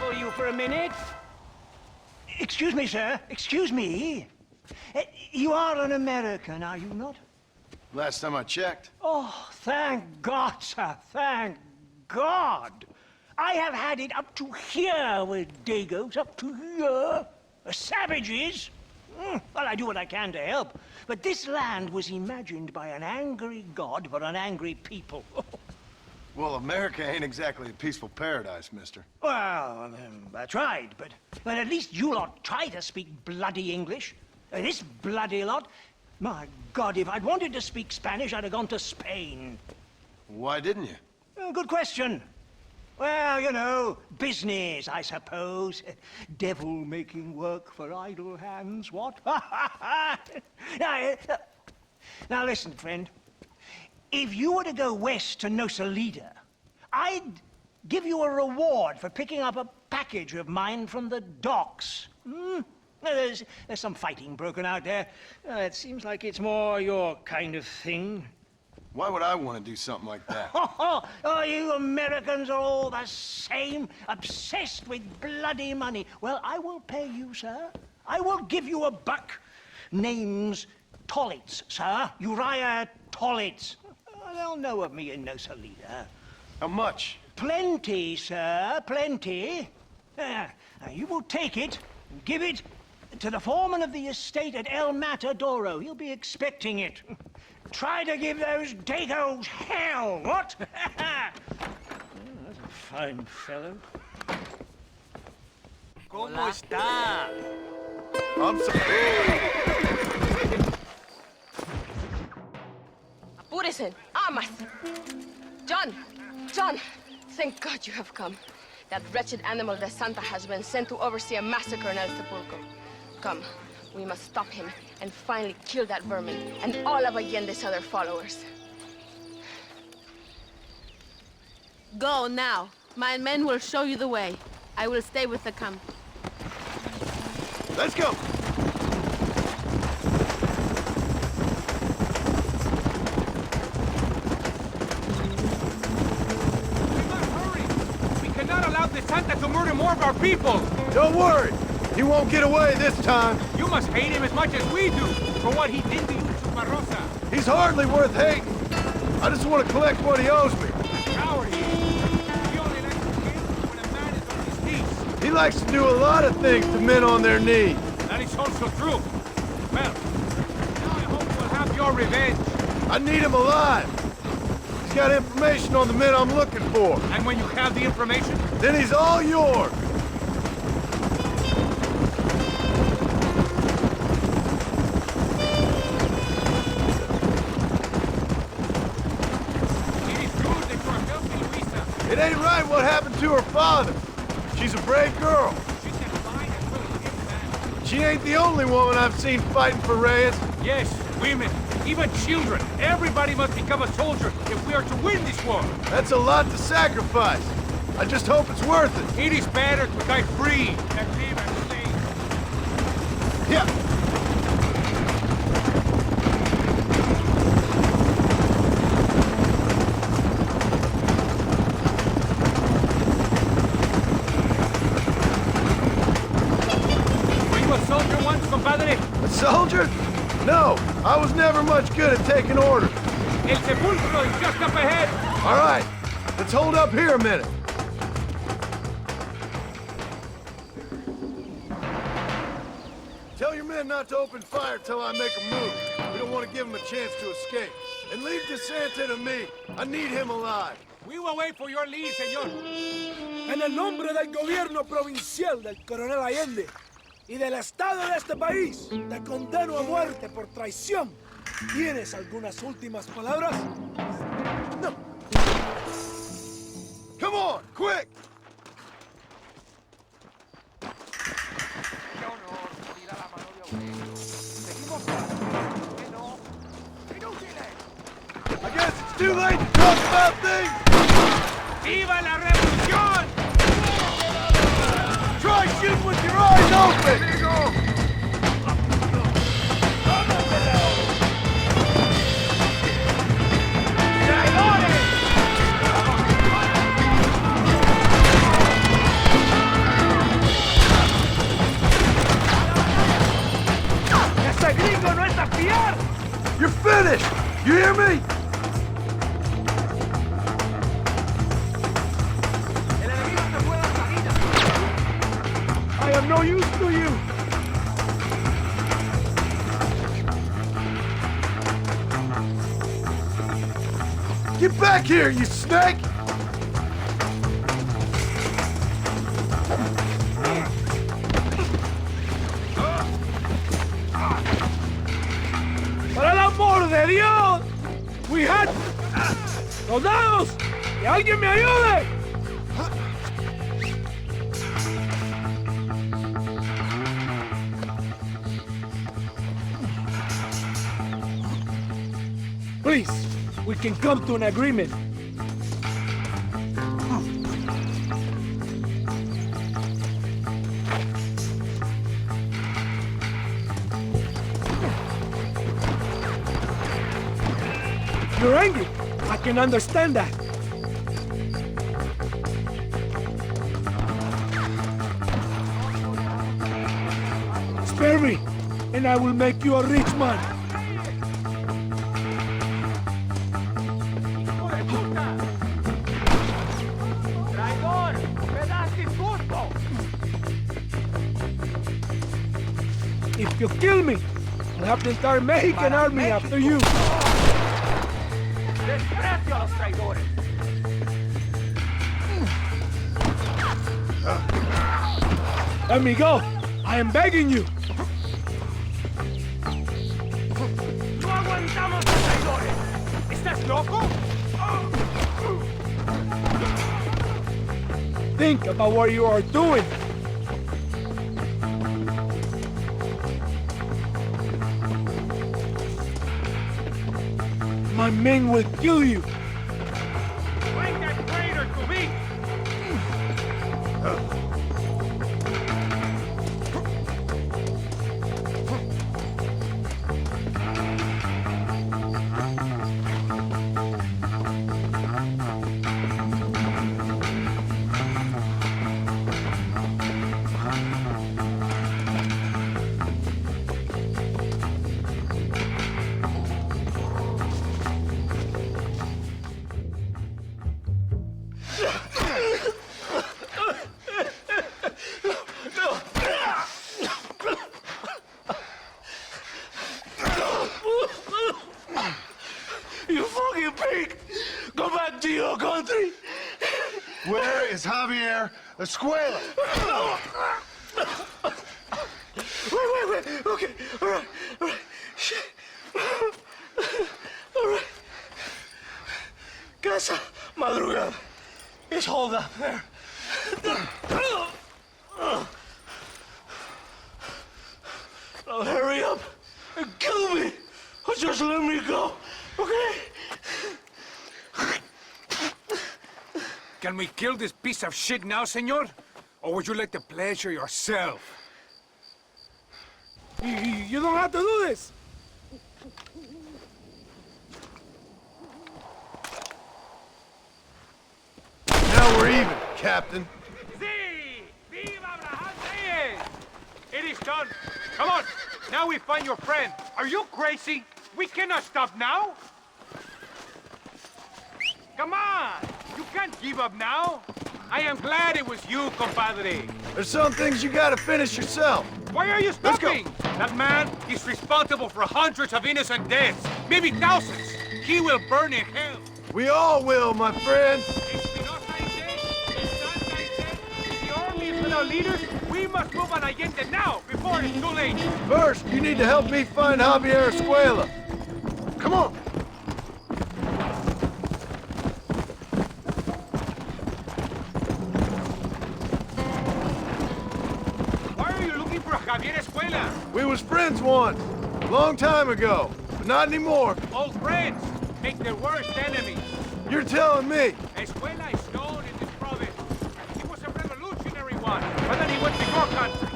trouble you for a minute? Excuse me, sir. Excuse me. You are an American, are you not? Last time I checked. Oh, thank God, sir. Thank God. I have had it up to here with Dagos, up to here. Savages. Well, I do what I can to help. But this land was imagined by an angry god for an angry people. Well, America ain't exactly a peaceful paradise, mister. Well, that's right, but at least you lot try to speak bloody English. This bloody lot, my God, if I'd wanted to speak Spanish, I'd have gone to Spain. Why didn't you? Good question. Well, you know, business, I suppose. Devil making work for idle hands, what? Now listen, friend. If you were to go west to Nosalida, I'd give you a reward for picking up a package of mine from the docks. There's some fighting broken out there. It seems like it's more your kind of thing. Why would I want to do something like that? Oh, you Americans are all the same, obsessed with bloody money. Well, I will pay you, sir. I will give you a buck. Name's Tollitz, sir. Uriah Tollitz. They'll know of me in Nosalida. How much? Plenty, sir, plenty. Now, you will take it and give it to the foreman of the estate at El Matadoro. He'll be expecting it. Try to give those Dagos hell, what? That's a fine fellow. ¿Cómo está? I'm sorry. Apúrese, amas. John, John, thank God you have come. That wretched animal de Santa has been sent to oversee a massacre in El Sepulcro. Come, we must stop him and finally kill that vermin and all of Allende's other followers. Go now. My men will show you the way. I will stay with the camp. Let's go! Santa to murder more of our people! Don't worry! He won't get away this time! You must hate him as much as we do for what he did to you in Chuparrosa! He's hardly worth hating! I just want to collect what he owes me! Coward he is! He only likes to kill when a man is on his knees! He likes to do a lot of things to men on their knees! That is also true! Well, now I hope you'll have your revenge! I need him alive! He's got information on the men I'm looking for! And when you have the information? Then he's all yours! It is good that you are helping Luisa. It ain't right what happened to her father. She's a brave girl. She can find and will give man. She ain't the only woman I've seen fighting for Reyes. Yes, women, even children. Everybody must become a soldier if we are to win this war. That's a lot to sacrifice. I just hope it's worth it. It is better to die free than live as a slave. Yeah. Were you a soldier once, compadre? A soldier? No, I was never much good at taking orders. El Sepulcro is just up ahead. All right, let's hold up here a minute. Tell your men not to open fire till I make a move. We don't want to give them a chance to escape. And leave DeSanta to me. I need him alive. We will wait for your lead, señor. En el nombre del gobierno provincial del coronel Allende y del Estado de este país, te condeno a muerte por traición. ¿Tienes algunas últimas palabras? No. Come on, quick! I guess it's too late to talk about things! ¡Viva la revolución! Try shooting with your eyes open! hear me? I am no use to you. Get back here, you snake! ¡Por el amor de Dios! ¡We had... ¡Soldados! ¡Que alguien me ayude! Please, we can come to an agreement. You're angry. I can understand that. Spare me, and I will make you a rich man. If you kill me, I'll have the entire Mexican army after you. ¡Desprecio a los traidores! Let me go. I am begging you. ¡No aguantamos a traidores! ¿Estás loco? Think about what you are doing. My men will kill you. Bring that traitor to me! You fucking pig! Go back to your country! Where is Javier Escuela? Wait. Okay, all right. Shit. All right. Casa Madrugada. It's hold up there. Now hurry up and kill me, or just let me go, okay? Can we kill this piece of shit now, senor? Or would you like the pleasure yourself? You don't have to do this. Now we're even, Captain. Sí! Viva Abraham Reyes! It is done. Come on. Now we find your friend. Are you crazy? We cannot stop now. Come on. You can't give up now. I am glad it was you, compadre. There's some things you gotta finish yourself. Why are you Let's go. stopping? That man is responsible for hundreds of innocent deaths, maybe thousands. He will burn in hell. We all will, my friend. Espinosa is dead. Santa is dead. If the army is without leaders, we must move on Allende now, before it's too late. First, you need to help me find Javier Escuela. Come on. Why are you looking for Javier Escuela? We was friends once, a long time ago, but not anymore. Old friends make their worst enemies. You're telling me. Escuela is known in this province. He was a revolutionary one, but then he went to your country.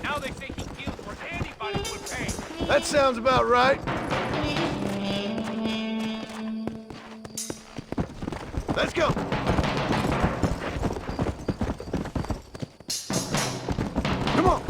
Now they say he killed for anybody who will pay. That sounds about right. Let's go. Come on.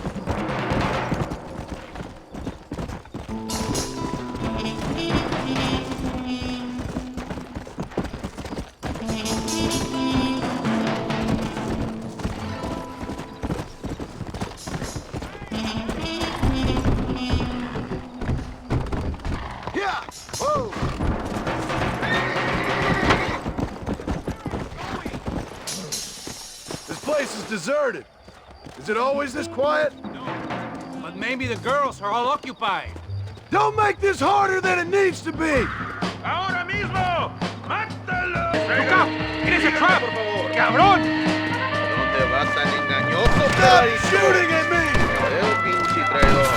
deserted. Is it always this quiet? But maybe the girls are all occupied. Don't make this harder than it needs to be! ¡Ahora mismo! ¡Mátalo! ¡Look out! ¡It is a trap! ¡Cabrón! No te vas tan engañoso, Stop perrito. shooting at me! Creo, pinche traidor.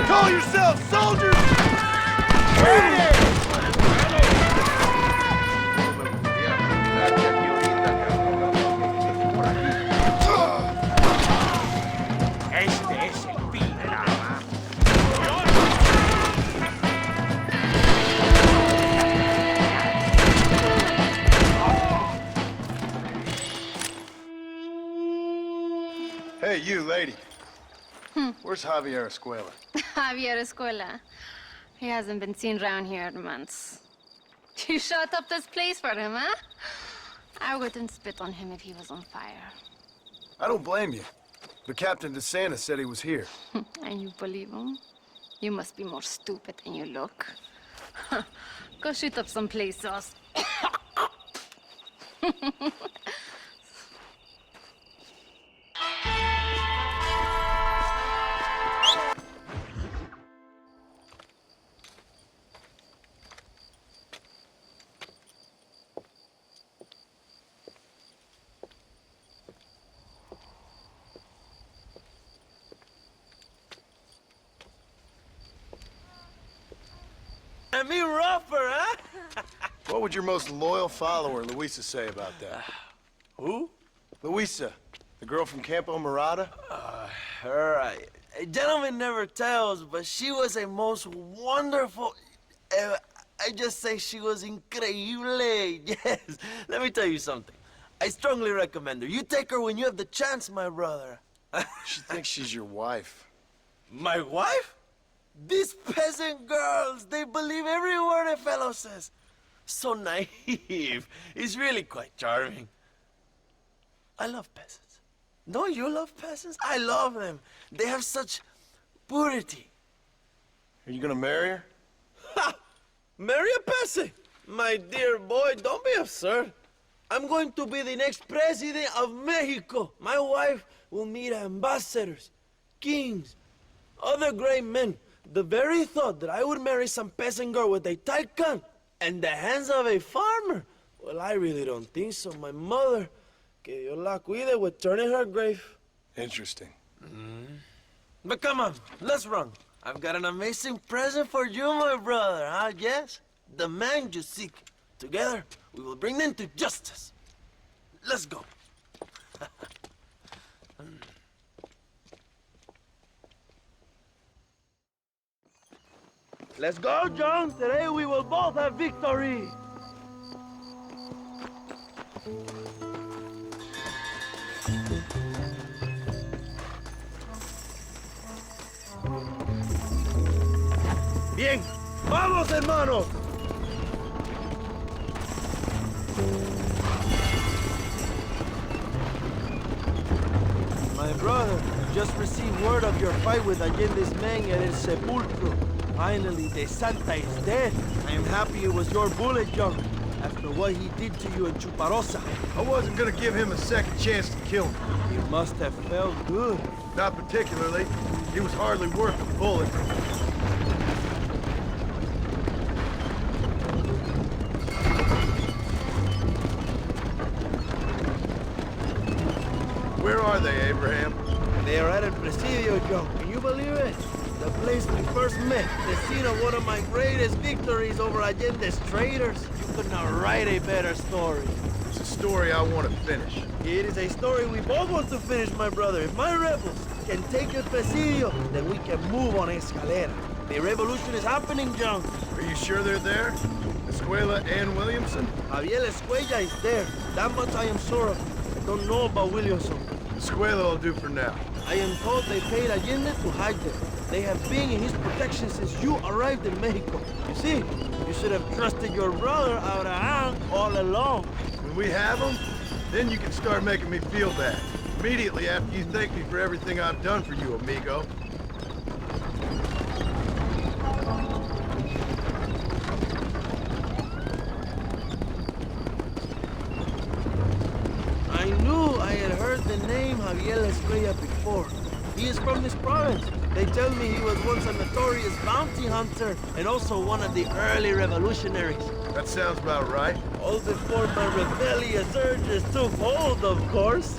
Call yourselves soldiers! Este es el fin de la... Hey, you, lady. Where's Javier Escuela? Javier Escuela. He hasn't been seen around here in months. You shut up this place for him, huh? I wouldn't spit on him if he was on fire. I don't blame you. But Captain DeSantis said he was here. And you believe him? You must be more stupid than you look. Go shoot up some place else. And me rougher, huh? What would your most loyal follower, Luisa, say about that? Who? Luisa, the girl from Campo Murata? Her, a gentleman never tells, but she was a most wonderful... I just say she was increíble. Yes. Let me tell you something. I strongly recommend her. You take her when you have the chance, my brother. She thinks she's your wife. My wife? These peasant girls, they believe every word a fellow says. So naive. It's really quite charming. I love peasants. Don't you love peasants? I love them. They have such purity. Are you gonna marry her? Ha! Marry a peasant? My dear boy, don't be absurd. I'm going to be the next president of Mexico. My wife will meet ambassadors, kings, other great men. The very thought that I would marry some peasant girl with a tight gun and the hands of a farmer, well, I really don't think so. My mother, que Dios la cuide, would turn in her grave. Interesting. But come on, let's run. I've got an amazing present for you, my brother, huh? Yes? The man you seek. Together, we will bring them to justice. Let's go. Let's go, John. Today we will both have victory. Bien. ¡Vamos, hermanos! My brother, just received word of your fight with Allende's men at El Sepulcro. Finally, De Santa is dead. I am happy it was your bullet, John. After what he did to you in Chuparosa. I wasn't gonna give him a second chance to kill me. It must have felt good. Not particularly. He was hardly worth a bullet. Where are they, Abraham? They are at El Presidio, John. Can you believe it? The place we first met, the scene of one of my greatest victories over Allende's traitors. You could not write a better story. It's a story I want to finish. It is a story we both want to finish, my brother. If my rebels can take El Presidio, then we can move on Escalera. The revolution is happening, John. Are you sure they're there? Escuela and Williamson? Javier Escuella is there. That much I am sure of. I don't know about Williamson. Escuela will do for now. I am told they paid Allende to hide them. They have been in his protection since you arrived in Mexico. You see, you should have trusted your brother out of hand all along. When we have them, then you can start making me feel bad. Immediately after you thank me for everything I've done for you, amigo. name Javier Estrella before. He is from this province. They tell me he was once a notorious bounty hunter and also one of the early revolutionaries. That sounds about right. All before my rebellious urges took hold, of course.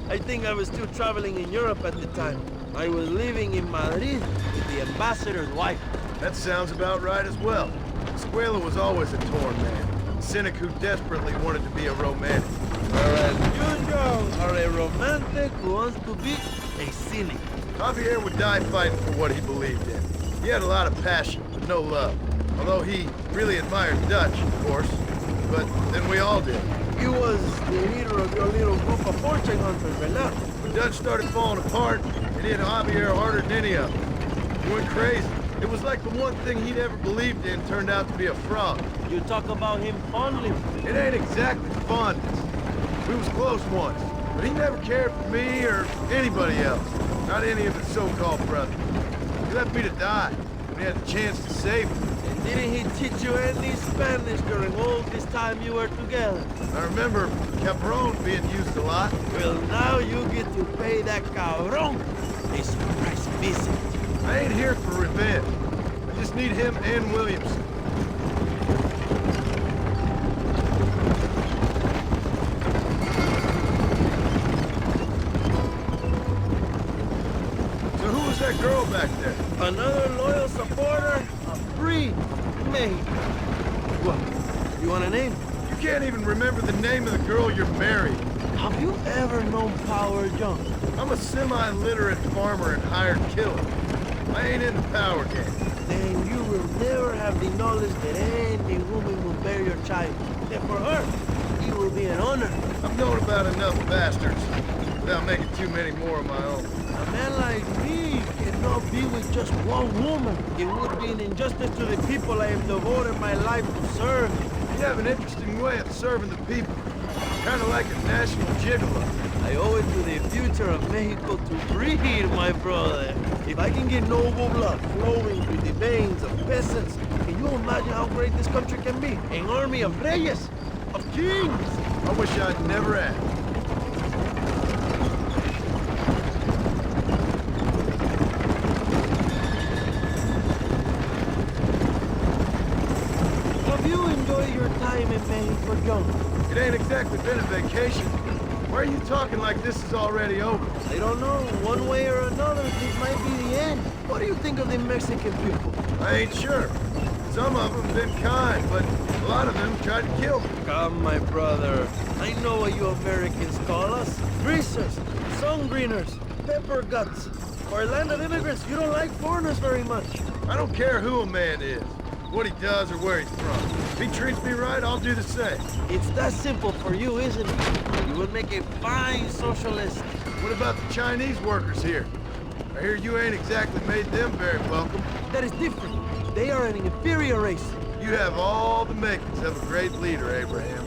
I think I was still traveling in Europe at the time. I was living in Madrid with the ambassador's wife. That sounds about right as well. Escuela was always a torn man. Cynic who desperately wanted to be a romantic. Whereas you, Jones, are a romantic who wants to be a cynic. Javier would die fighting for what he believed in. He had a lot of passion, but no love. Although he really admired Dutch, of course. But then we all did. He was the leader of your little group of fortune hunters, right now. When Dutch started falling apart, it hit Javier harder than any of them. He went crazy. It was like the one thing he'd ever believed in turned out to be a fraud. You talk about him fondly. It ain't exactly fondness. We was close once, but he never cared for me or anybody else. Not any of his so-called brothers. He left me to die when he had the chance to save me. And didn't he teach you any Spanish during all this time you were together? I remember Cabron being used a lot. Well, now you get to pay that cabron a surprise visit. I ain't here for revenge. I just need him and Williamson. So who was that girl back there? Another loyal supporter of free Mexico. What? You want a name? You can't even remember the name of the girl you're married. Have you ever known Power John? I'm a semi-literate farmer and hired killer. I ain't in the power game. Then you will never have the knowledge that any woman will bear your child. And for her, it will be an honor. I've known about enough bastards without making too many more of my own. A man like me cannot be with just one woman. It would be an injustice to the people I have devoted my life to serve. You have an interesting way of serving the people. Kind of like a national gigolo. I owe it to the future of Mexico to breed, my brother. If I can get noble blood flowing through the veins of peasants, can you imagine how great this country can be? An army of reyes, of kings. I wish I'd never asked. Have you enjoyed your time in Mexico, John? It ain't exactly been a vacation. Why are you talking like this is already over? I don't know. One way or another, this might be the end. What do you think of the Mexican people? I ain't sure. Some of them have been kind, but a lot of them tried to kill me. Come, my brother. I know what you Americans call us. Greasers, sun-greeners, pepper guts. For a land of immigrants, you don't like foreigners very much. I don't care who a man is, what he does or where he's from. If he treats me right, I'll do the same. It's that simple for you, isn't it? You would make a fine socialist. What about the Chinese workers here? I hear you ain't exactly made them very welcome. That is different. They are an inferior race. You have all the makings of a great leader, Abraham.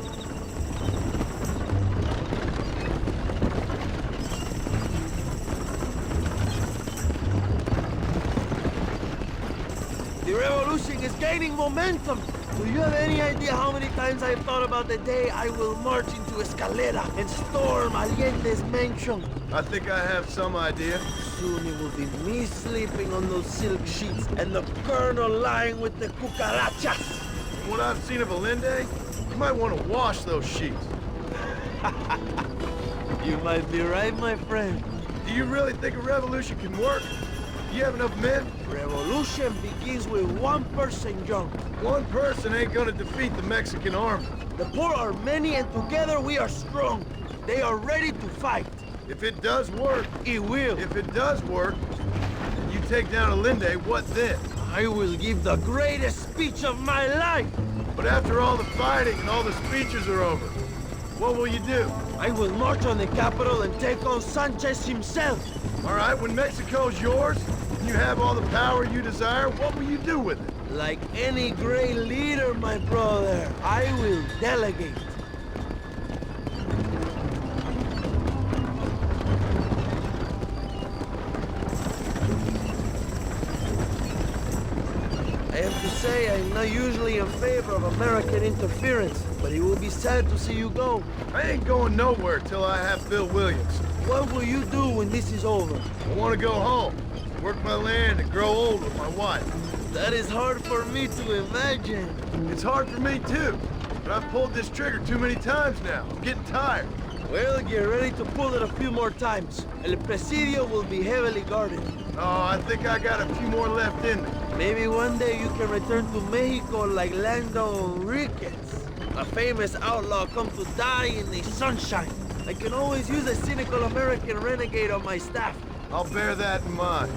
The revolution is gaining momentum. Do you have any idea how many times I've thought about the day I will march into Escalera and storm Allende's mansion? I think I have some idea. Soon it will be me sleeping on those silk sheets and the colonel lying with the cucarachas. From what I've seen of Allende, you might want to wash those sheets. You might be right, my friend. Do you really think a revolution can work? Do you have enough men? Revolution begins with one person, John. One person ain't gonna defeat the Mexican army. The poor are many and together we are strong. They are ready to fight. If it does work, It will. if it does work, and you take down Allende, what then? I will give the greatest speech of my life. But after all the fighting and all the speeches are over, what will you do? I will march on the capital and take on Sanchez himself. All right, when Mexico's yours, and you have all the power you desire, what will you do with it? Like any great leader, my brother, I will delegate. I have to say, I'm not usually in favor of American interference, but it will be sad to see you go. I ain't going nowhere till I have Bill Williamson. What will you do when this is over? I want to go home, work my land, and grow old with my wife. That is hard for me to imagine. It's hard for me too, but I've pulled this trigger too many times now. I'm getting tired. Well, get ready to pull it a few more times. El Presidio will be heavily guarded. Oh, I think I got a few more left in me. Maybe one day you can return to Mexico like Lando Enriquez. A famous outlaw come to die in the sunshine. I can always use a cynical American renegade on my staff. I'll bear that in mind.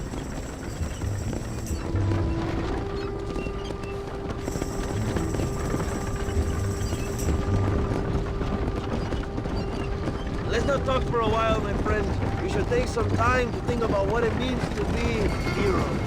Let's not talk for a while, my friend. We should take some time to think about what it means to be heroes.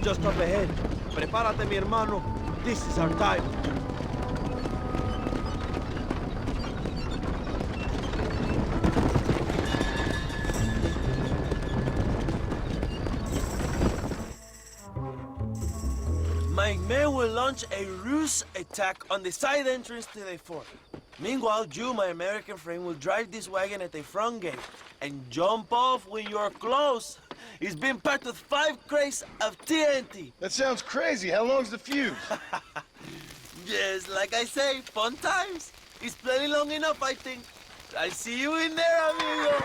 Just up ahead. Prepárate, mi hermano. This is our time. My men will launch a ruse attack on the side entrance to the fort. Meanwhile, you, my American friend, will drive this wagon at the front gate and jump off when you're close. It's been packed with 5 crates of TNT. That sounds crazy. How long's the fuse? Yes, like I say, fun times. It's plenty long enough, I think. I'll see you in there, amigo.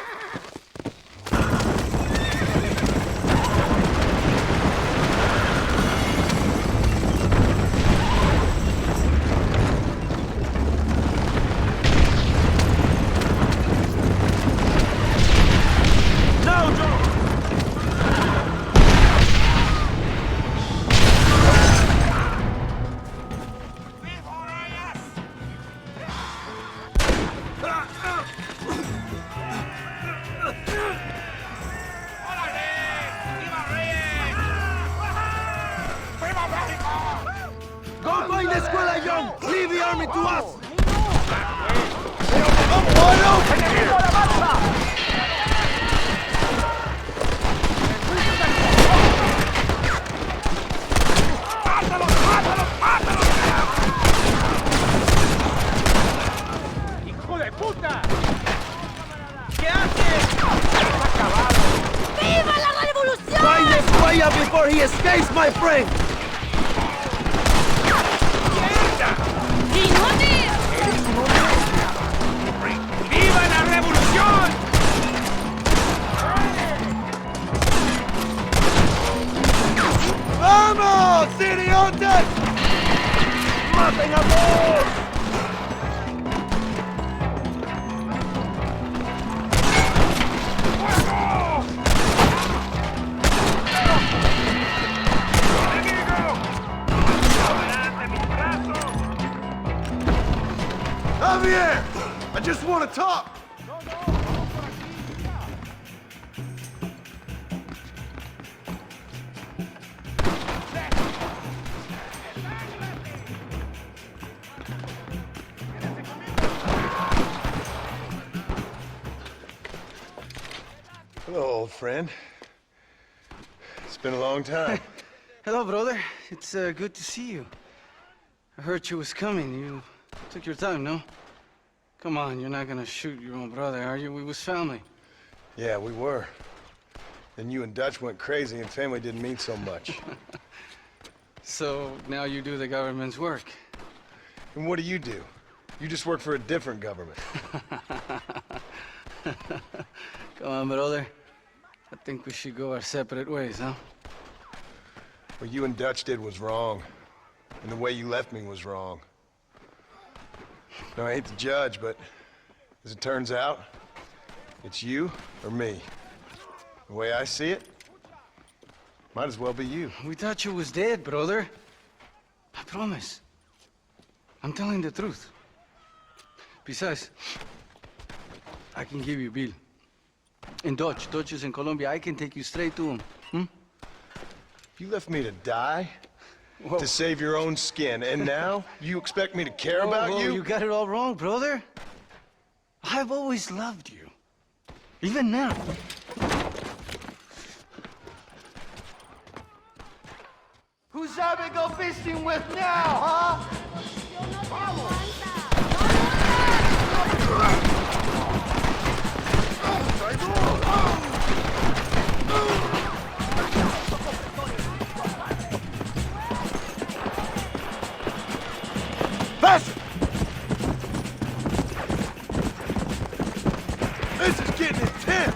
Leave the army to us! I'm wide open here! ¡Hijo de puta! ¿Qué haces? ¡Viva la revolución! Find this way up before he escapes, my friend! ¡Viva la revolución! ¡Vamos, idiotas! ¡Maten a todos! Javier! I just want to talk! Hello, old friend. It's been a long time. Hello, brother. It's good to see you. I heard you was coming. You took your time, no? Come on, you're not gonna shoot your own brother, are you? We was family. Yeah, we were. Then you and Dutch went crazy and family didn't mean so much. So now you do the government's work. And what do? You just work for a different government. Come on, brother. I think we should go our separate ways, huh? What you and Dutch did was wrong. And the way you left me was wrong. Now, I hate to judge, but as it turns out, it's you or me. The way I see it, might as well be you. We thought you was dead, brother. I promise. I'm telling the truth. Besides, I can give you Bill. And Dutch is in Colombia. I can take you straight to him. You left me to die? To save your own skin, and now you expect me to care about you? You got it all wrong, brother. I've always loved you. Even now. Who's that we go fishing with now, huh? Faster! This is getting intense!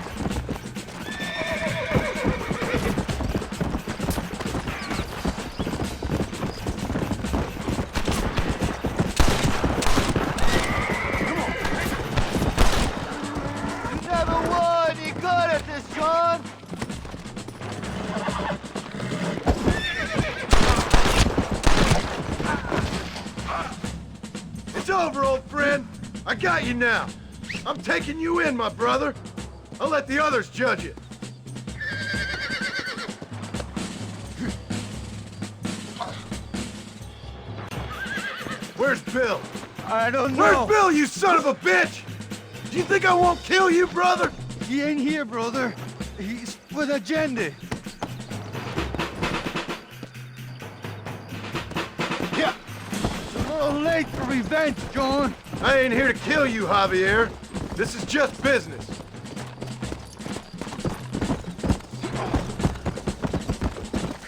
You never were any good at this, John. It's over, old friend. I got you now. I'm taking you in, my brother. I'll let the others judge it. Where's Bill? I don't know. Where's Bill, you son of a bitch? Do you think I won't kill you, brother? He ain't here, brother. He's with Agenda. Yeah. It's a little late for revenge, John. I ain't here to kill you, Javier. This is just business.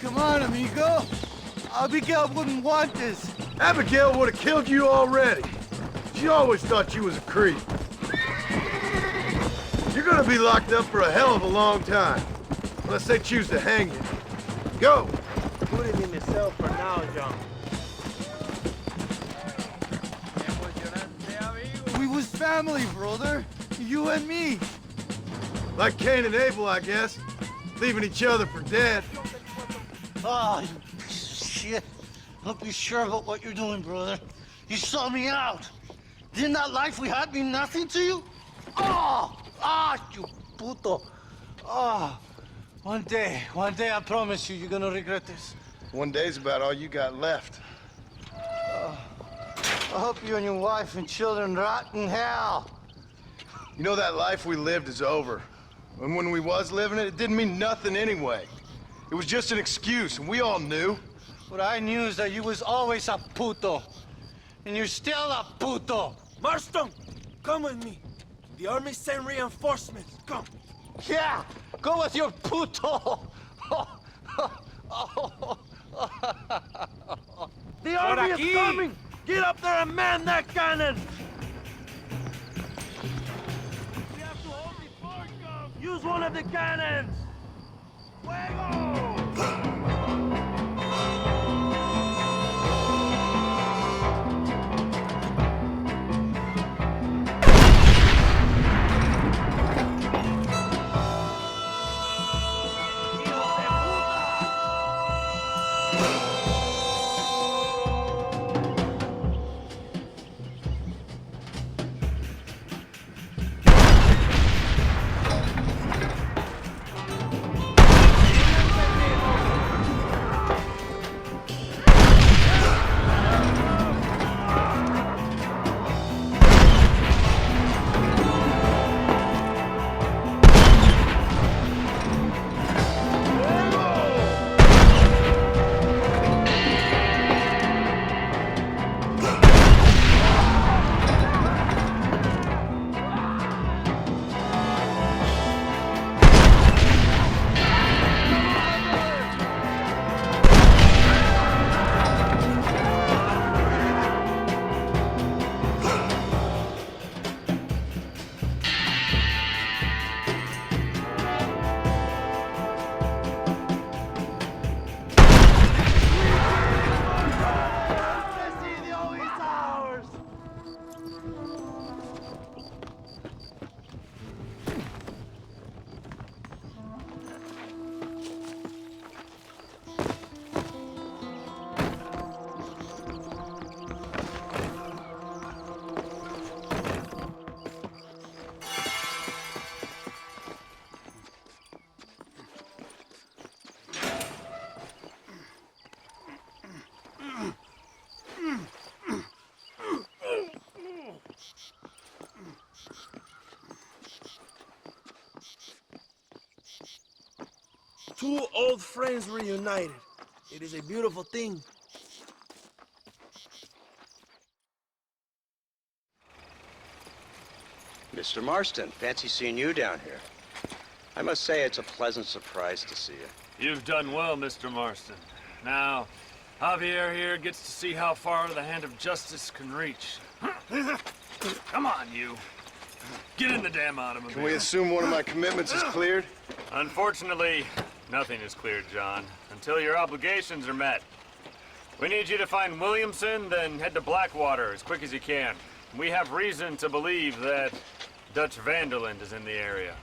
Come on, amigo. Abigail wouldn't want this. Abigail would have killed you already. She always thought you was a creep. You're gonna be locked up for a hell of a long time. Unless they choose to hang you. Go! Put it in myself for now, John. We was family, brother. You and me. Like Cain and Abel, I guess. Leaving each other for dead. Oh, you piece of shit. Don't be sure about what you're doing, brother. You saw me out. Didn't that life we had mean nothing to you? Oh! Ah, you puto. Oh, one day, I promise you, you're gonna regret this. One day's about all you got left. I hope you and your wife and children rot in hell. You know, that life we lived is over. And when we was living it, it didn't mean nothing anyway. It was just an excuse, and we all knew. What I knew is that you was always a puto. And you're still a puto. Marston, come with me. The army sent reinforcements. Come. Yeah, go with your puto. The army is coming! Get up there and man that cannon! We have to hold the fort, Gov. Use one of the cannons! Fuego! Two old friends reunited. It is a beautiful thing. Mr. Marston, fancy seeing you down here. I must say it's a pleasant surprise to see you. You've done well, Mr. Marston. Now, Javier here gets to see how far the hand of justice can reach. Come on, you. Get in the damn automobile. Can we assume one of my commitments is cleared? Unfortunately, nothing is cleared, John, until your obligations are met. We need you to find Williamson, then head to Blackwater as quick as you can. We have reason to believe that Dutch Vanderland is in the area.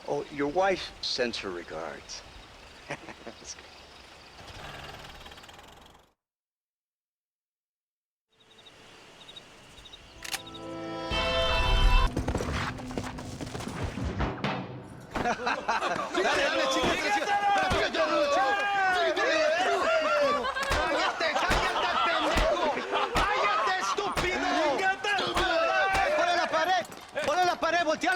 Oh, your wife sends her regards.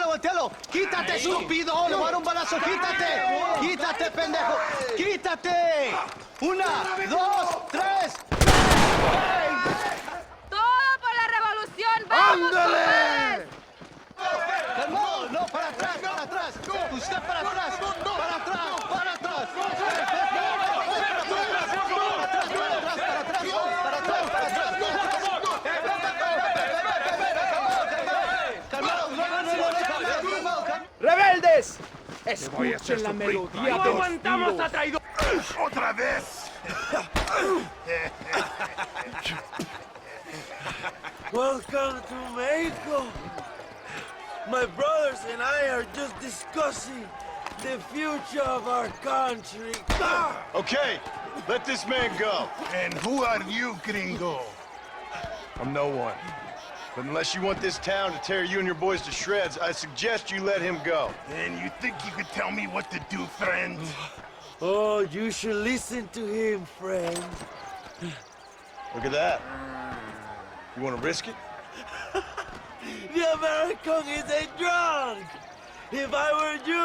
¡Voltealo! ¡Quítate, estúpido! ¡Le voy a dar un balazo! ¡Quítate! ¡Quítate, pendejo! ¡Quítate! ¡Una, dos, tres! ¡Todo por la revolución! ¡Vamos, ¡Ándale! ¡Calmado! ¡No, para atrás, para atrás! ¡Usted para atrás! ¡Para atrás, para atrás! ¡Rebeldes! Escuchen la melodía. ¡No aguantamos a traidor! ¡Otra vez! Welcome to Mexico. My brothers and I are just discussing the future of our country. Okay, let this man go. And who are you, gringo? I'm no one. But unless you want this town to tear you and your boys to shreds, I suggest you let him go. And you think you could tell me what to do, friend? Oh, you should listen to him, friend. Look at that. You want to risk it? The American is a drunk. If I were you,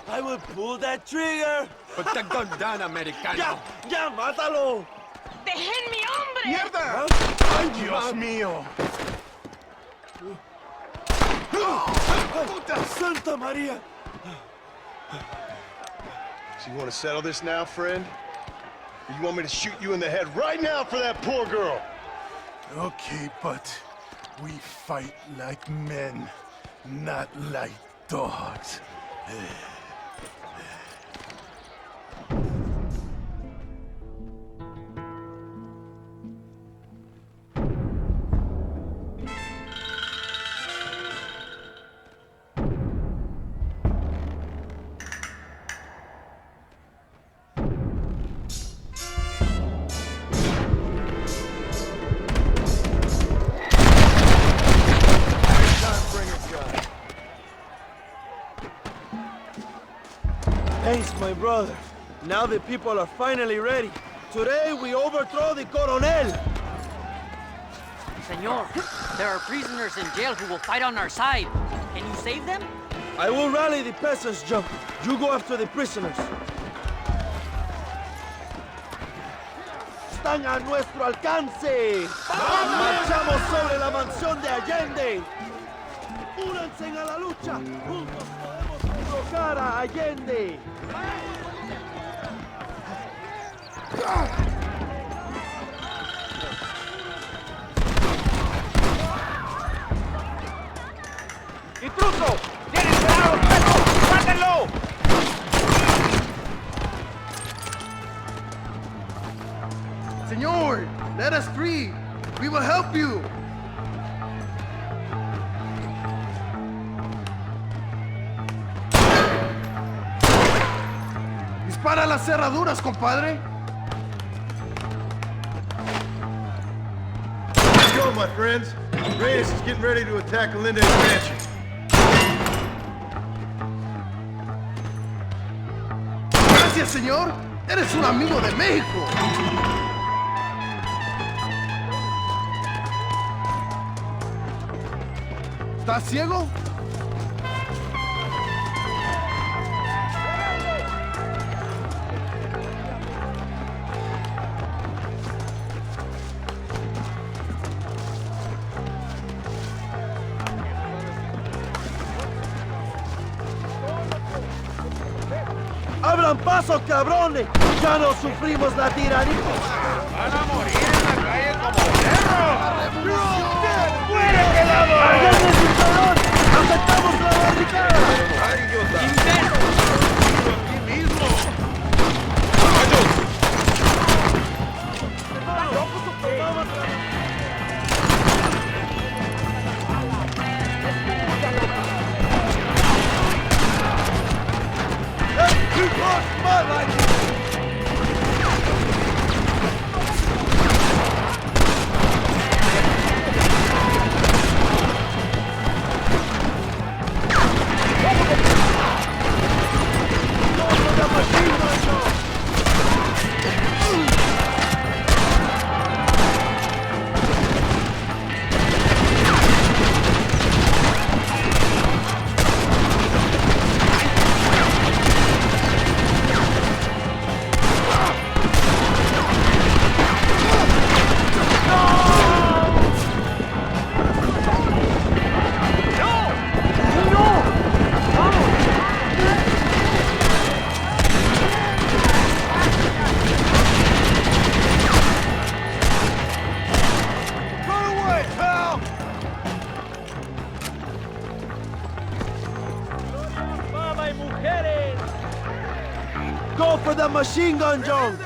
I would pull that trigger. Put the gun down, Americano. Ya, mátalo. ¡Dejen mi hombre! ¡Mierda! ¡Ay, Dios mío! Santa Maria! So you want to settle this now, friend? Or you want me to shoot you in the head right now for that poor girl? Okay, but we fight like men, not like dogs. Thanks, my brother. Now the people are finally ready. Today we overthrow the Coronel. Senor, there are prisoners in jail who will fight on our side. Can you save them? I will rally the peasants, Joe. You go after the prisoners. Están a nuestro alcance. Marchamos sobre la mansión de Allende. Únanse a la lucha. Juntos podemos derrocar a Allende. ¡Intruso! ¡Tienen cuidado, perro! ¡Mátenlo! Senor, let us free. We will help you. Dispara las cerraduras, compadre. Let's go, my friends. Reyes is getting ready to attack Alinde's mansion. Gracias, señor. Eres un amigo de México. ¿Estás ciego? ¡Abran paso, cabrones! ¡Ya no sufrimos la tiranía! ¡Van a morir en la calle como perros! ¡Fuera, quedado! ¡Agárrense el cinturón! ¡Aceptamos la barricada! ¡Ay, idiota! ¡Aquí mismo! You crossed my line! Go for the machine gun, Jones!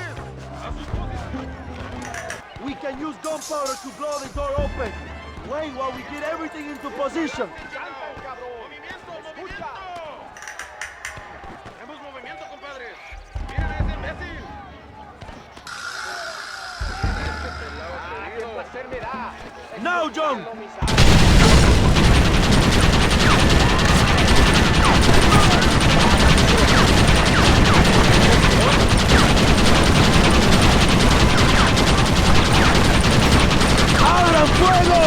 We can use gunpowder to blow the door open. Wait while we get everything into position. ¡Tenemos movimiento, compadres! ¡Miren a ese imbécil! ¿Qué placer me da? Now, John! ¡Abran fuego!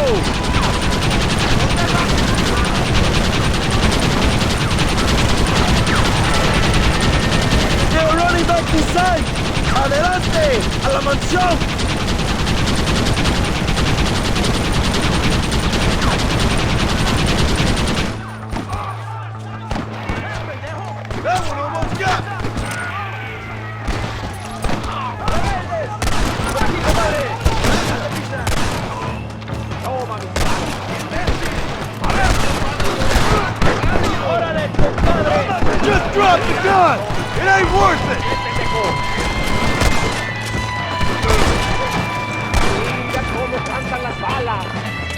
They're running back inside! ¡Adelante! ¡A la mansión! ¡Vámonos, ya! Just drop the gun! It ain't worth it! Mira cómo cantan las balas.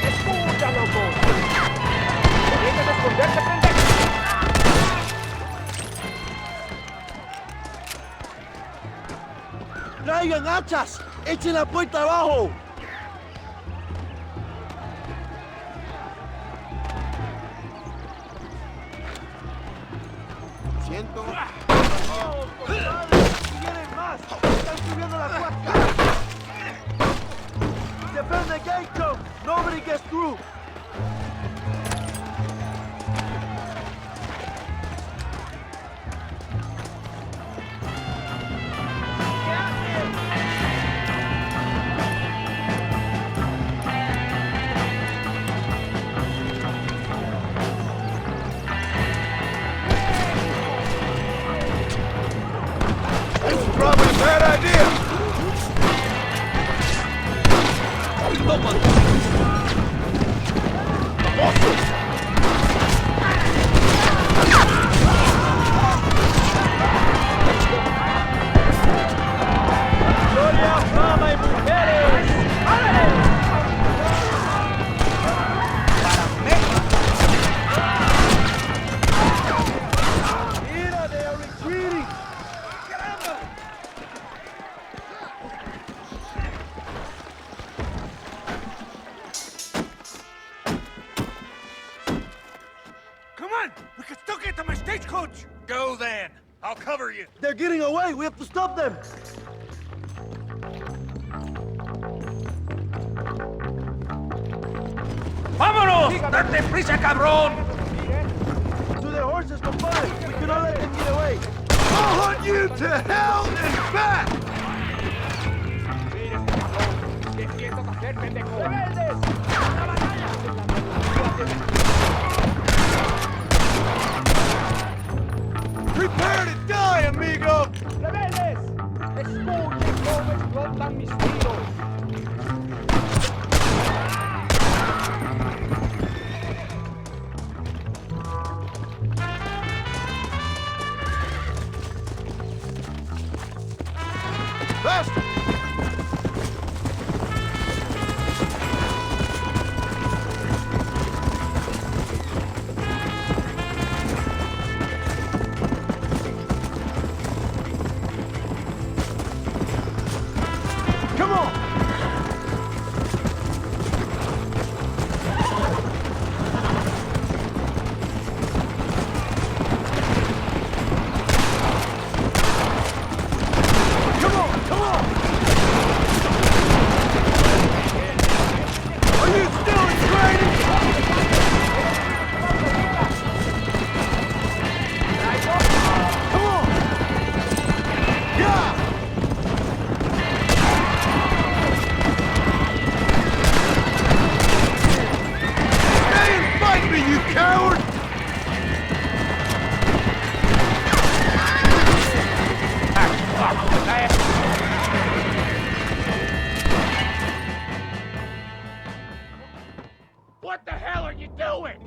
Escucha, loco. Tienes que esconderte, pendejo. ¡Traigan hachas! ¡Echen la puerta abajo! Siento. ¡Vienen más! ¡Están subiendo la cuesta! Defend the gate, Joe! Nobody gets through! Probably a bad idea. ¡Gloria, fama y mujeres! ¡Mira, they are retreating! Come on! We can still get to my stagecoach! Go then! I'll cover you! They're getting away! We have to stop them! ¡Vámonos! ¡Date prisa, cabrón! To their horses, compadre! We cannot let them get away! I'll hunt you to hell and back! ¿Qué piensas hacer, pendejo? Prepare to die, amigo! Come on! What the hell are you doing?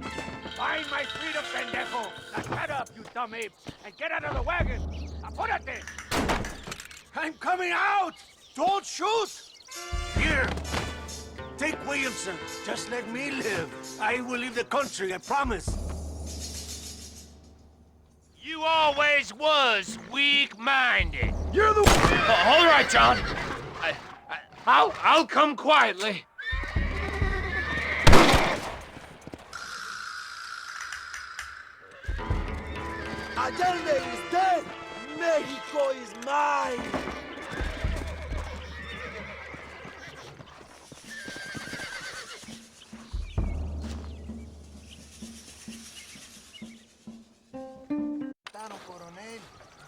Find my freedom, pendejo! Now shut up, you dumb ape, and get out of the wagon! Apúrate! I'm coming out! Don't shoot! Here, take Williamson. Just let me live. I will leave the country, I promise. You always was weak-minded. You're the... All right, John. I'll come quietly. Allende is dead! Mexico is mine!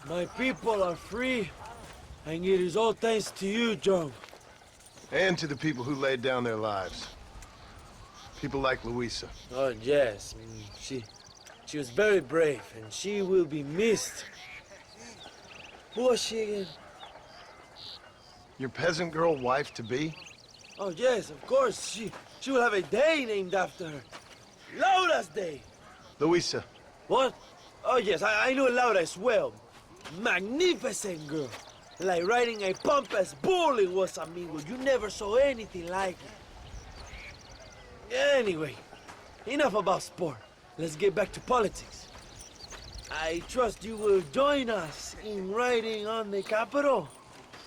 My people are free, and it is all thanks to you, John. And to the people who laid down their lives. People like Luisa. Oh, yes. She was very brave, and she will be missed. Who was she again? Your peasant girl wife-to-be? Oh, yes, of course. She will have a day named after her. Laura's Day. Luisa. What? Oh, yes, I know Laura as well. Magnificent girl. Like riding a pompous bull it was, amigo. You never saw anything like it. Anyway, enough about sport. Let's get back to politics. I trust you will join us in riding on the Capitol.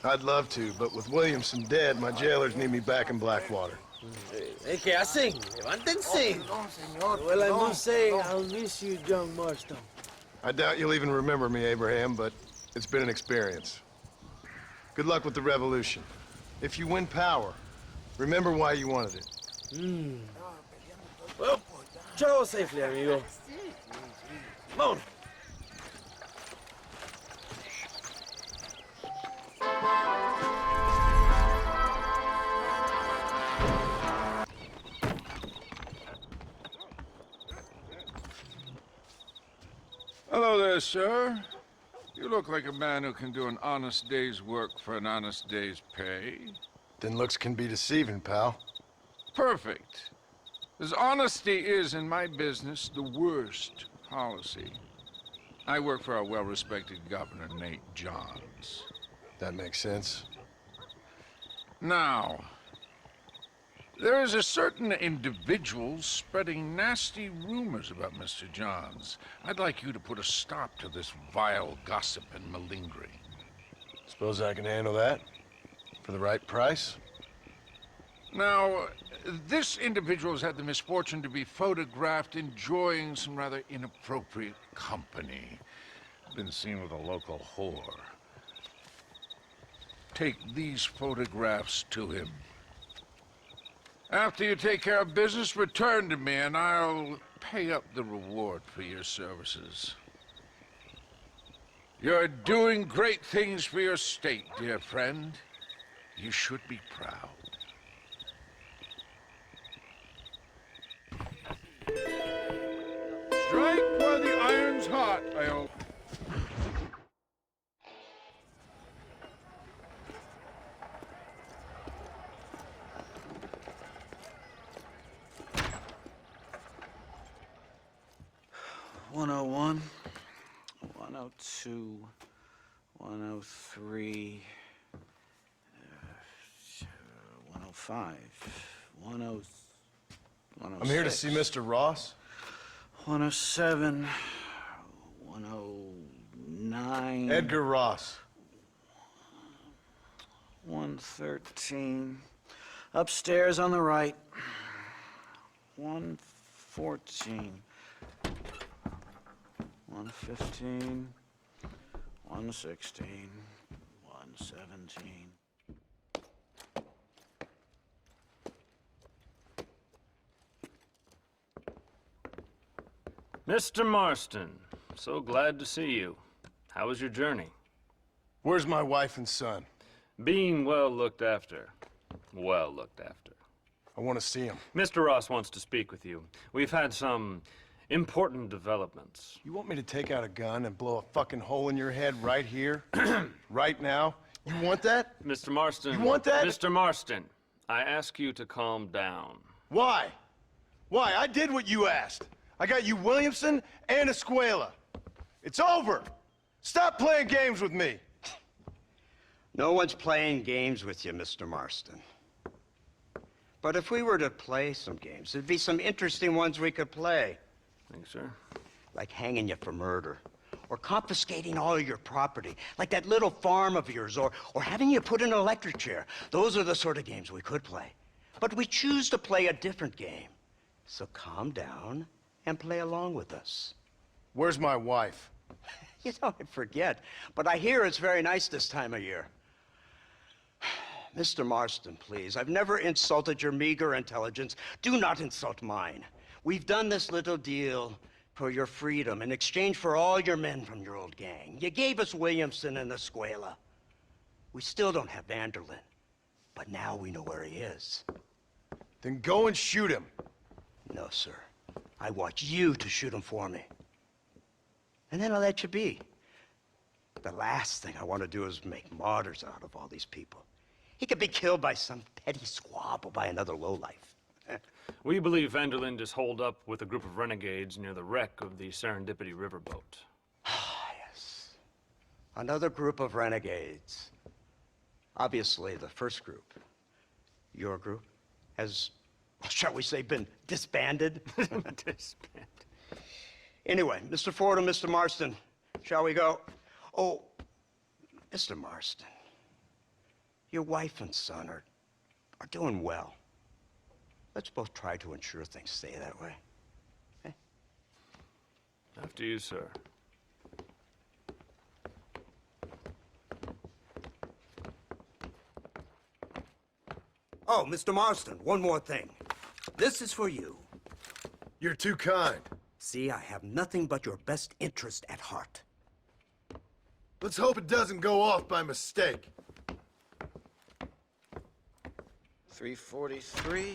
I'd love to, but with Williamson dead, my jailers need me back in Blackwater. ¿Qué hacen? Levántense. Well, I must say, I'll miss you, John Marston. I doubt you'll even remember me, Abraham, but it's been an experience. Good luck with the revolution. If you win power, remember why you wanted it. Well, travel safely, amigo. Vámonos. Hello there, sir. You look like a man who can do an honest day's work for an honest day's pay. Then looks can be deceiving, pal. Perfect. As honesty is in my business the worst policy. I work for our well-respected governor, Nate Johns. That makes sense. Now, there is a certain individual spreading nasty rumors about Mr. Johns. I'd like you to put a stop to this vile gossip and malingering. Suppose I can handle that? For the right price? Now, this individual has had the misfortune to be photographed enjoying some rather inappropriate company. Been seen with a local whore. Take these photographs to him. After you take care of business, return to me and I'll pay up the reward for your services. You're doing great things for your state, dear friend. You should be proud. Strike while the iron's hot, I hope. $101, $102, $103, $105, $106. I'm here to see Mr. Ross. 107, 109. Edgar Ross. 113. Upstairs on the right. 114. 115. 116. 117. Mr. Marston, so glad to see you. How was your journey? Where's my wife and son? Being well looked after. Well looked after. I want to see him. Mr. Ross wants to speak with you. We've had some important developments. You want me to take out a gun and blow a fucking hole in your head right here? Right now? You want that? Mr. Marston. You want that? Mr. Marston, I ask you to calm down. Why? Why? I did what you asked. I got you Williamson and Escuela. It's over. Stop playing games with me. No one's playing games with you, Mr. Marston. But if we were to play some games, there'd be some interesting ones we could play. Thanks, sir. Like hanging you for murder, or confiscating all your property, like that little farm of yours, or having you put in an electric chair. Those are the sort of games we could play. But we choose to play a different game. So calm down and play along with us. Where's my wife? You know, I forget, but I hear it's very nice this time of year. Mr. Marston, please, I've never insulted your meager intelligence. Do not insult mine. We've done this little deal for your freedom in exchange for all your men from your old gang. You gave us Williamson and Escuela. We still don't have Vanderlyn, but now we know where he is. Then go and shoot him. No, sir. I want you to shoot him for me. And then I'll let you be. The last thing I want to do is make martyrs out of all these people. He could be killed by some petty squabble by another lowlife. We believe Vanderlyn is holed up with a group of renegades near the wreck of the Serendipity riverboat. Yes. Another group of renegades. Obviously, the first group, your group, has, shall we say, been disbanded? Disbanded. Anyway, Mr. Ford and Mr. Marston, shall we go? Oh, Mr. Marston, your wife and son are doing well. Let's both try to ensure things stay that way. Okay? After you, sir. Oh, Mr. Marston, one more thing. This is for you. You're too kind. See, I have nothing but your best interest at heart. Let's hope it doesn't go off by mistake. 343.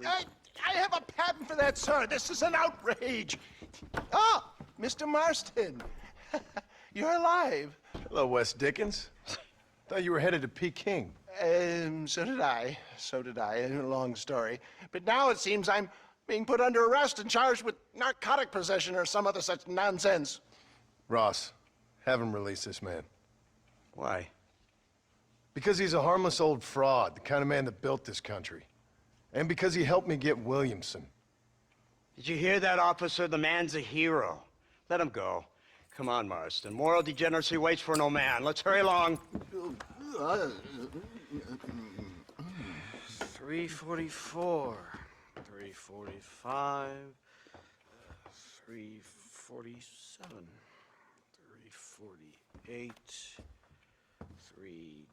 I have a patent for that, sir. This is an outrage. Ah, Mr. Marston. You're alive. Hello, Wes Dickens. Thought you were headed to Peking. So did I. So did I. A long story. But now it seems I'm being put under arrest and charged with narcotic possession or some other such nonsense. Ross, have him release this man. Why? Because he's a harmless old fraud, the kind of man that built this country. And because he helped me get Williamson. Did you hear that, officer? The man's a hero. Let him go. Come on, Marston. Moral degeneracy waits for no man. Let's hurry along. 344. 345. 347. 348. 3...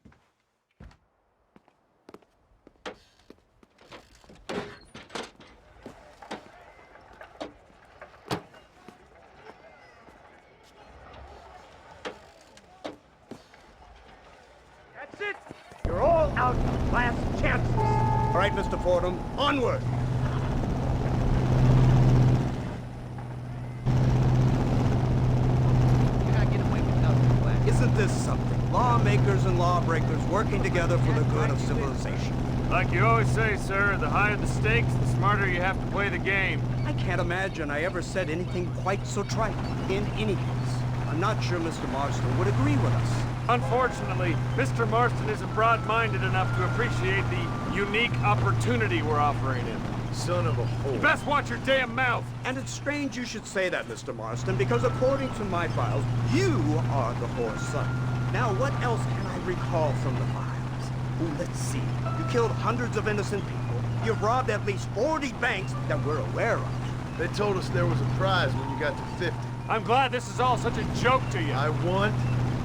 That's it! You're all out of last chances. All right, Mr. Fordham, onward! Isn't this something? Lawmakers and lawbreakers working together for the good of civilization. Like you always say, sir, the higher the stakes, the smarter you have to play the game. I can't imagine I ever said anything quite so trite. In any case, I'm not sure Mr. Marston would agree with us. Unfortunately, Mr. Marston isn't broad-minded enough to appreciate the unique opportunity we're offering him. Son of a whore. You best watch your damn mouth! And it's strange you should say that, Mr. Marston, because according to my files, you are the whore's son. Now, what else can I recall from the files? Ooh, let's see. You killed hundreds of innocent people. You've robbed at least 40 banks that we're aware of. They told us there was a prize when you got to 50. I'm glad this is all such a joke to you. I want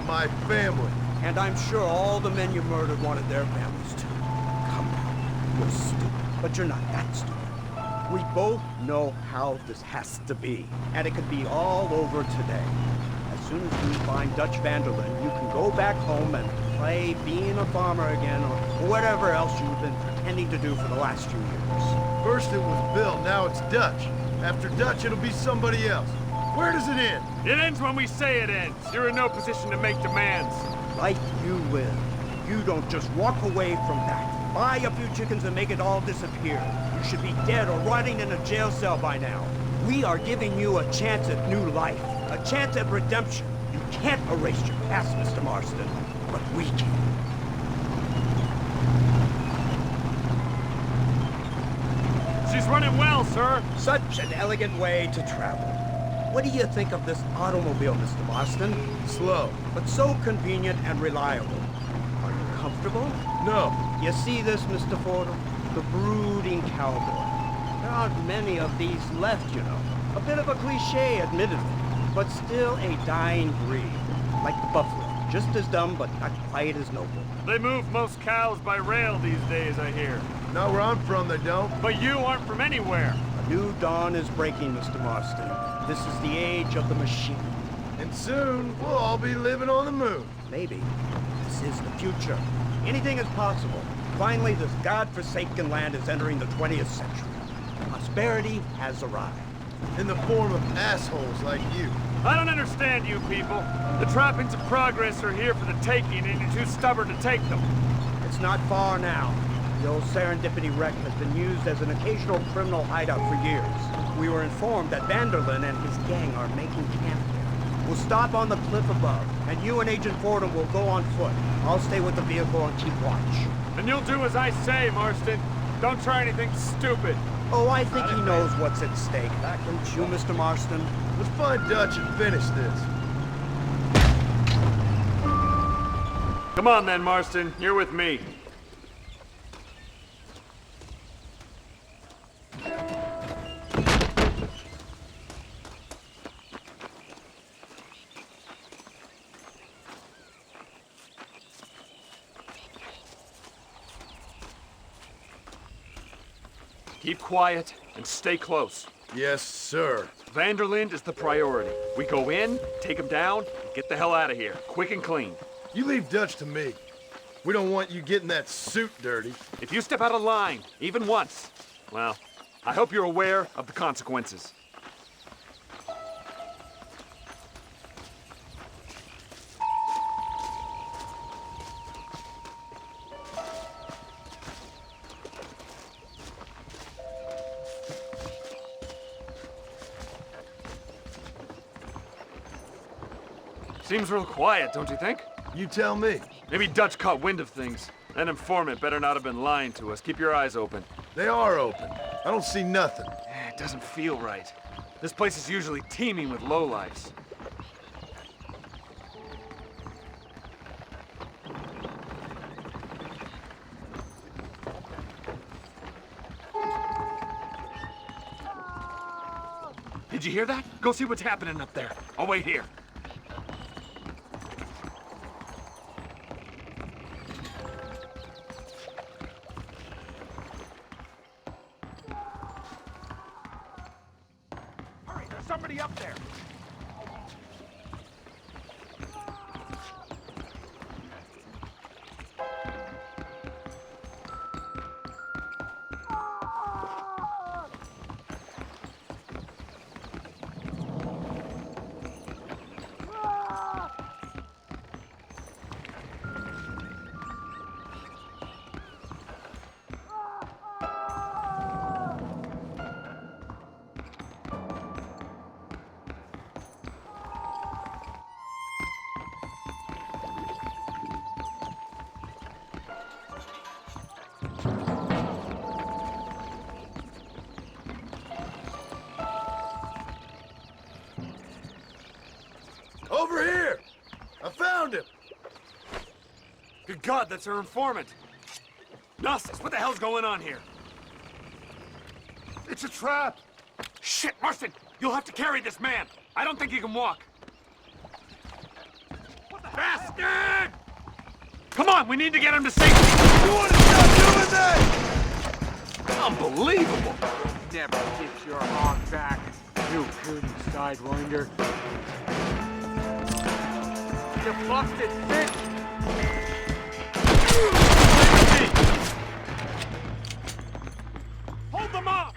my family. And I'm sure all the men you murdered wanted their families too. Come on. You're stupid, but you're not that stupid. We both know how this has to be, and it could be all over today. As soon as we find Dutch Vanderlyn, you can go back home and play being a farmer again, or whatever else you've been pretending to do for the last few years. First it was Bill, now it's Dutch. After Dutch, it'll be somebody else. Where does it end? It ends when we say it ends. You're in no position to make demands. Like you will. You don't just walk away from that. Buy a few chickens and make it all disappear. You should be dead or rotting in a jail cell by now. We are giving you a chance at new life. A chance at redemption. You can't erase your past, Mr. Marston. But we can. She's running well, sir. Such an elegant way to travel. What do you think of this automobile, Mr. Marston? Slow. But so convenient and reliable. Are you comfortable? No. You see this, Mr. Fordham? The brooding cowboy. There aren't many of these left, you know. A bit of a cliche, admittedly, but still a dying breed. Like the buffalo. Just as dumb, but not quite as noble. They move most cows by rail these days, I hear. Not where I'm from, they don't. But you aren't from anywhere. A new dawn is breaking, Mr. Marston. This is the age of the machine. And soon, we'll all be living on the moon. Maybe. This is the future. Anything is possible. Finally, this godforsaken land is entering the 20th century. Prosperity has arrived. In the form of assholes like you. I don't understand you people. The trappings of progress are here for the taking, and you're too stubborn to take them. It's not far now. The old Serendipity wreck has been used as an occasional criminal hideout for years. We were informed that Vanderlyn and his gang are making camp there. We'll stop on the cliff above, and you and Agent Fordham will go on foot. I'll stay with the vehicle and keep watch. And you'll do as I say, Marston. Don't try anything stupid. Oh, I think he knows what's at stake. Don't you, Mr. Marston? Let's find Dutch and finish this. Come on then, Marston. You're with me. Keep quiet and stay close. Yes, sir. Vanderlyn is the priority. We go in, take him down, and get the hell out of here, quick and clean. You leave Dutch to me. We don't want you getting that suit dirty. If you step out of line, even once, well, I hope you're aware of the consequences. Seems real quiet, don't you think? You tell me. Maybe Dutch caught wind of things. That informant better not have been lying to us. Keep your eyes open. They are open. I don't see nothing. It doesn't feel right. This place is usually teeming with lowlifes. Did you hear that? Go see what's happening up there. I'll wait here. Somebody up there! Over here! I found him! Good God, that's our informant. Gnosis, what the hell's going on here? It's a trap! Shit, Marston! You'll have to carry this man! I don't think he can walk. What the bastard! Come on, we need to get him to safety! You want to stop doing that? Unbelievable! Never get your hog back, you puny sidewinder. You busted bitch! Hold them off!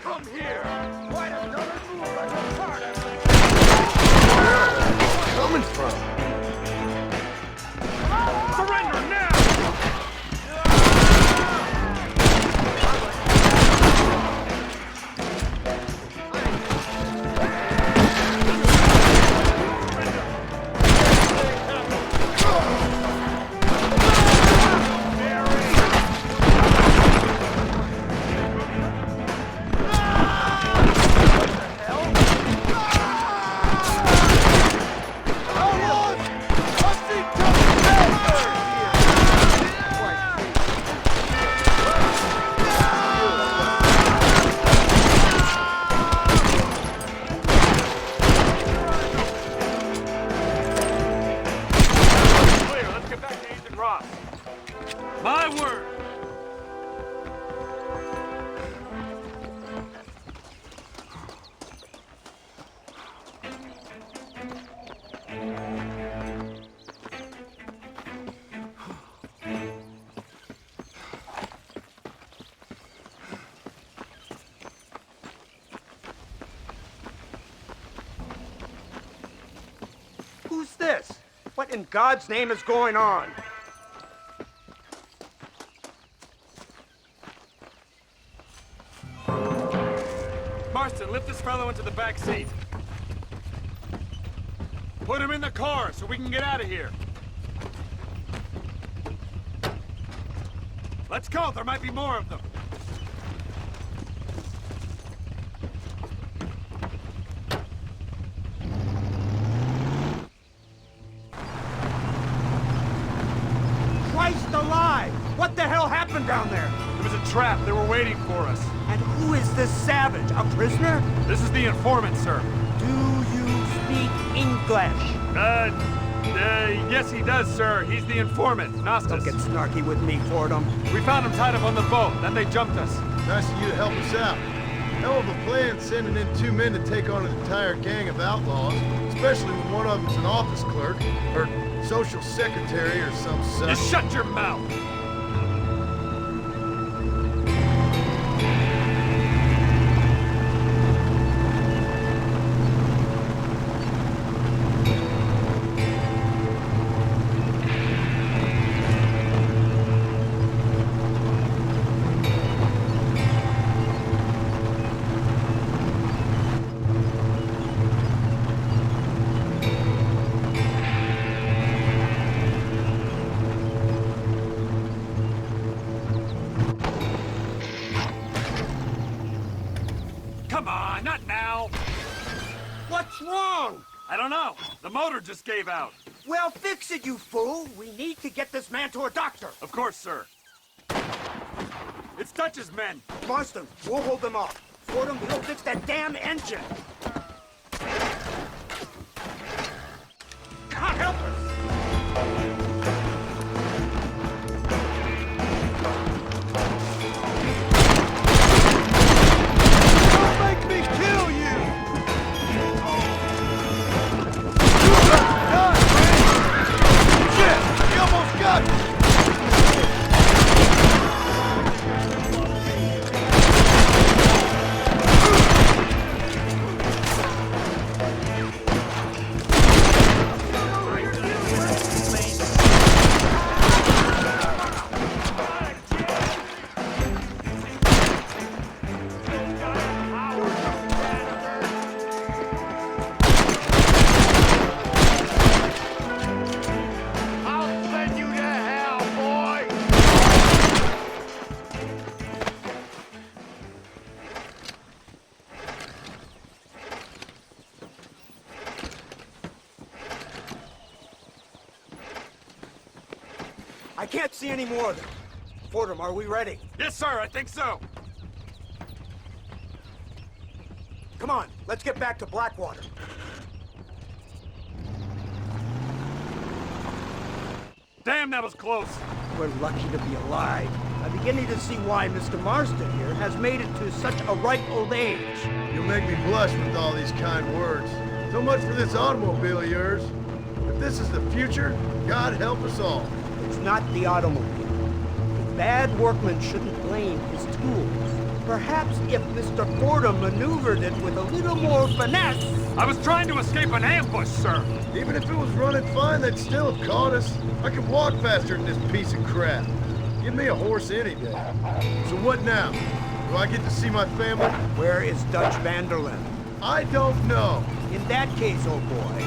Come here! Why does no one move like a part of me? Where are you coming from? Surrender now! My word! Who's this? What in God's name is going on? Marston, lift this fellow into the back seat. Put him in the car so we can get out of here. Let's go, there might be more of them. Christ alive! What the hell happened down there? It was a trap, they were waiting for us. And who is this savage? A prisoner? This is the informant, sir. Do you speak English? Yes he does, sir. He's the informant, Gnosis. Don't get snarky with me, Fordham. We found him tied up on the boat, then they jumped us. Nice of you to help us out. Hell of a plan sending in 2 men to take on an entire gang of outlaws, especially when one of them's an office clerk, or social secretary, or some such. Just shut your mouth! Come on, not now! What's wrong? I don't know. The motor just gave out. Well, fix it, you fool! We need to get this man to a doctor! Of course, sir. It's Dutch's men! Marston, we'll hold them off. Fordham, we'll fix that damn engine! God help us! I can't see any more of them. Fordham, are we ready? Yes, sir, I think so. Come on, let's get back to Blackwater. Damn, that was close. We're lucky to be alive. I'm beginning to see why Mr. Marston here has made it to such a ripe old age. You'll make me blush with all these kind words. So much for this automobile of yours. If this is the future, God help us all. It's not the automobile. The bad workman shouldn't blame his tools. Perhaps if Mr. Fordham maneuvered it with a little more finesse... I was trying to escape an ambush, sir. Even if it was running fine, they'd still have caught us. I can walk faster than this piece of crap. Give me a horse any day. So what now? Do I get to see my family? Where is Dutch Vanderlyn? I don't know. In that case, old boy,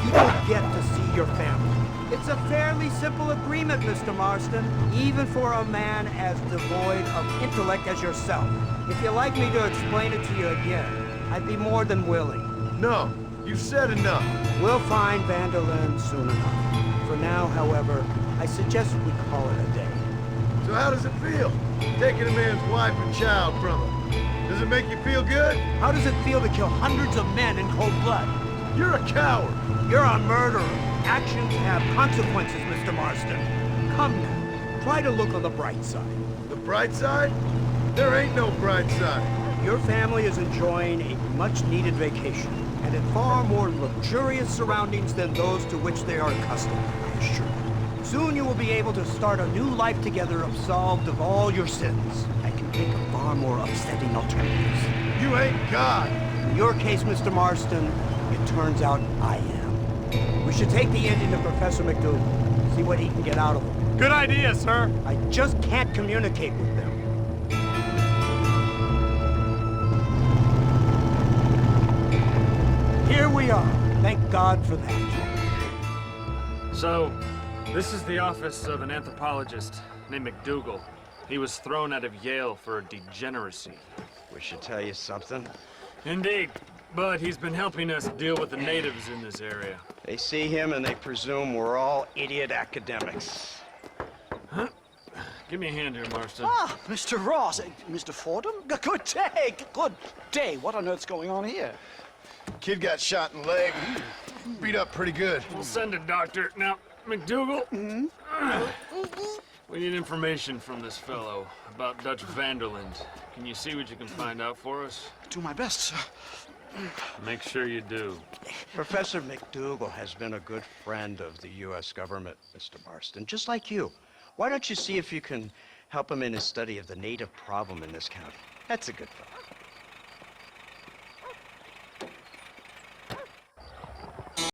you don't get to see your family. It's a fairly simple agreement, Mr. Marston, even for a man as devoid of intellect as yourself. If you'd like me to explain it to you again, I'd be more than willing. No, you've said enough. We'll find Vanderlyn soon enough. For now, however, I suggest we call it a day. So how does it feel, taking a man's wife and child from him? Does it make you feel good? How does it feel to kill hundreds of men in cold blood? You're a coward. You're a murderer. Actions have consequences, Mr. Marston. Come now, try to look on the bright side. The bright side? There ain't no bright side. Your family is enjoying a much-needed vacation, and in far more luxurious surroundings than those to which they are accustomed, I assure you. Soon you will be able to start a new life together absolved of all your sins. I can think of far more upsetting alternatives. You ain't God. In your case, Mr. Marston, it turns out I am. We should take the Indian to Professor McDougal, see what he can get out of him. Good idea, sir. I just can't communicate with them. Here we are. Thank God for that. So, this is the office of an anthropologist named McDougal. He was thrown out of Yale for a degeneracy. We should tell you something. Indeed. But he's been helping us deal with the natives in this area. They see him and they presume we're all idiot academics. Huh? Give me a hand here, Marston. Ah, Mr. Ross. Mr. Fordham? Good day. Good day. What on earth's going on here? Kid got shot in the leg. Beat up pretty good. We'll send a doctor. Now, McDougal, we need information from this fellow about Dutch Vanderlyn. Can you see what you can find out for us? Do my best, sir. Make sure you do. Professor McDougal has been a good friend of the U.S. government, Mr. Marston, just like you. Why don't you see if you can help him in his study of the native problem in this county? That's a good fellow.